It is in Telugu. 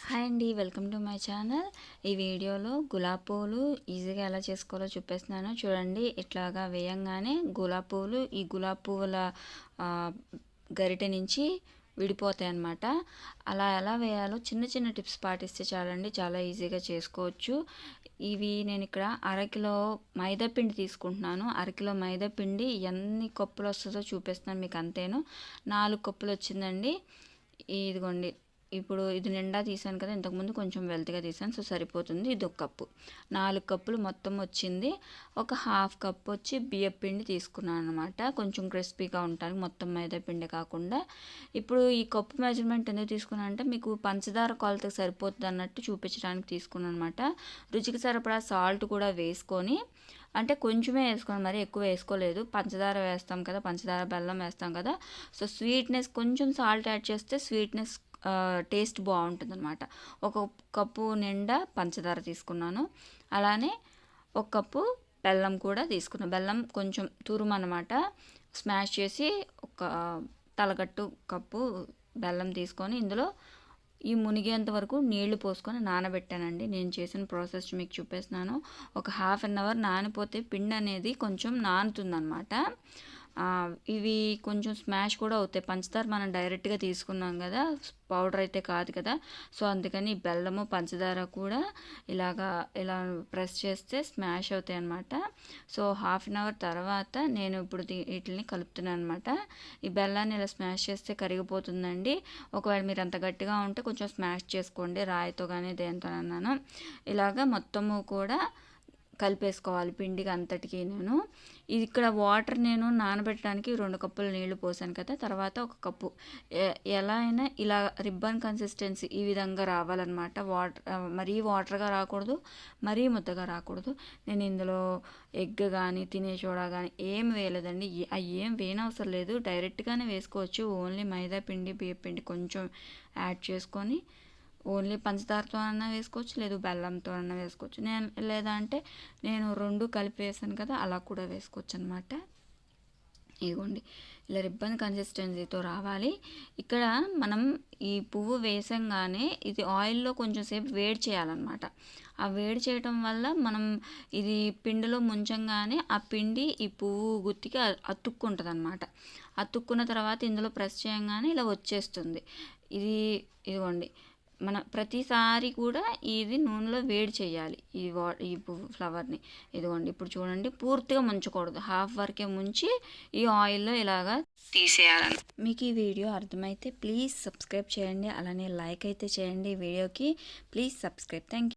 హాయ్ అండి, వెల్కమ్ టు మై ఛానల్. ఈ వీడియోలో గులాబీ పువ్వులు ఈజీగా ఎలా చేసుకోవాలో చూపిస్తున్నాను. చూడండి, ఇట్లాగా వేయంగానే ఈ గులాబీ పువ్వుల గరిటె నుంచి విడిపోతాయి అన్నమాట. అలా ఎలా వేయాలో చిన్న చిన్న టిప్స్ పాటిస్తే చాలండి, చాలా ఈజీగా చేసుకోవచ్చు. ఇవి నేను ఇక్కడ అరకిలో మైదా పిండి తీసుకుంటున్నాను. అరకిలో మైదా పిండి ఎన్ని కప్పులు వస్తుందో చూపిస్తున్నాను మీకు, అంతేను. 4 కప్పులు వచ్చిందండి. ఇదిగోండి, ఇప్పుడు ఇది నిండా తీసాను కదా, ఇంతకుముందు కొంచెం వెల్తిగా తీసాను, సో సరిపోతుంది. ఇది 1 కప్పు, 4 కప్పులు మొత్తం వచ్చింది. ఒక ½ కప్పు వచ్చి బియ్యం పిండి తీసుకున్నాను అనమాట, కొంచెం క్రిస్పీగా ఉంటాను, మొత్తం మైదా పిండి కాకుండా. ఇప్పుడు ఈ కప్పు మెజర్మెంట్ ఎందుకు తీసుకున్నాను అంటే, మీకు పంచదార కొలతకు సరిపోతుంది అన్నట్టు చూపించడానికి తీసుకున్నాను అనమాట. రుచికి సరిపడా సాల్ట్ కూడా వేసుకొని, అంటే కొంచెమే వేసుకోండి, మరి ఎక్కువ వేసుకోలేదు. పంచదార వేస్తాం కదా, పంచదార బెల్లం వేస్తాం కదా, సో స్వీట్నెస్ కొంచెం సాల్ట్ యాడ్ చేస్తే స్వీట్నెస్ టేస్ట్ బాగుంటుంది అనమాట. 1 కప్పు నిండా పంచదార తీసుకున్నాను. అలానే 1 కప్పు బెల్లం కూడా తీసుకున్నాను. బెల్లం కొంచెం తురుము అనమాట, స్మాష్ చేసి ఒక తలగట్టు కప్పు బెల్లం తీసుకొని ఇందులో ఈ మునిగేంత వరకు నీళ్లు పోసుకొని నానబెట్టానండి. నేను చేసిన ప్రాసెస్ మీకు చూపిస్తున్నాను. ఒక ½ అవర్ నానిపోతే పిండి అనేది కొంచెం నానుతుందన్నమాట. ఇవి కొంచెం స్మాష్ కూడా అవుతాయి. పంచదార మనం డైరెక్ట్గా తీసుకున్నాం కదా, పౌడర్ అయితే కాదు కదా, సో అందుకని బెల్లము పంచదార కూడా ఇలా ప్రెస్ చేస్తే స్మాష్ అవుతాయి అన్నమాట. సో ½ అవర్ తర్వాత నేను ఇప్పుడు వీటిని కలుపుతున్నాను అనమాట. ఈ బెల్లాన్ని ఇలా స్మాష్ చేస్తే కరిగిపోతుందండి. ఒకవేళ మీరు అంత గట్టిగా ఉంటే కొంచెం స్మాష్ చేసుకోండి, రాయితో కానీ దేనితోనన్నాను. ఇలాగ మొత్తము కూడా కలిపేసుకోవాలి పిండికి అంతటికి. ఇది ఇక్కడ వాటర్ నేను నానబెట్టడానికి 2 కప్పులు నీళ్లు పోసాను కదా, తర్వాత 1 కప్పు, ఎలా అయినా ఇలా రిబ్బన్ కన్సిస్టెన్సీ ఈ విధంగా రావాలన్నమాట. మరీ వాటర్గా రాకూడదు, మరీ ముద్దగా రాకూడదు. నేను ఇందులో ఎగ్ కానీ తినే సోడా కానీ ఏం వేయలేదండి. అవి ఏం వేయనవసరం లేదు, డైరెక్ట్గానే వేసుకోవచ్చు. ఓన్లీ మైదా పిండి బియ్యం పిండి కొంచెం యాడ్ చేసుకొని ఓన్లీ పంచదారతో అన్నా వేసుకోవచ్చు, లేదు బెల్లంతో అన్నా వేసుకోవచ్చు. లేదంటే నేను 2 కలిపి వేసాను కదా, అలా కూడా వేసుకోవచ్చు అనమాట. ఇదిగోండి, ఇలా రిబ్బన్ కన్సిస్టెన్సీతో రావాలి. ఇక్కడ మనం ఈ పువ్వు వేసంగానే ఇది ఆయిల్లో కొంచెం సేపు వేడి చేయాలన్నమాట. ఆ వేడి చేయటం వల్ల మనం ఇది పిండిలో ముంచంగానే ఆ పిండి ఈ పువ్వు గుత్తికి అతుక్కుంటుంది అనమాట. అతుక్కున్న తర్వాత ఇందులో ప్రెస్ చేయంగానే ఇలా వచ్చేస్తుంది. ఇదిగోండి, మన ప్రతిసారి కూడా ఇది నూనెలో వేడి చేయాలి ఈ ఫ్లవర్ని. ఇదిగోండి, ఇప్పుడు చూడండి, పూర్తిగా ముంచకూడదు, ½ వరకే ముంచి ఈ ఆయిల్లో ఇలాగా తీసేయాలని. మీకు ఈ వీడియో అర్థమైతే ప్లీజ్ సబ్స్క్రైబ్ చేయండి, అలానే లైక్ అయితే చేయండి వీడియోకి. Please subscribe. Thank you.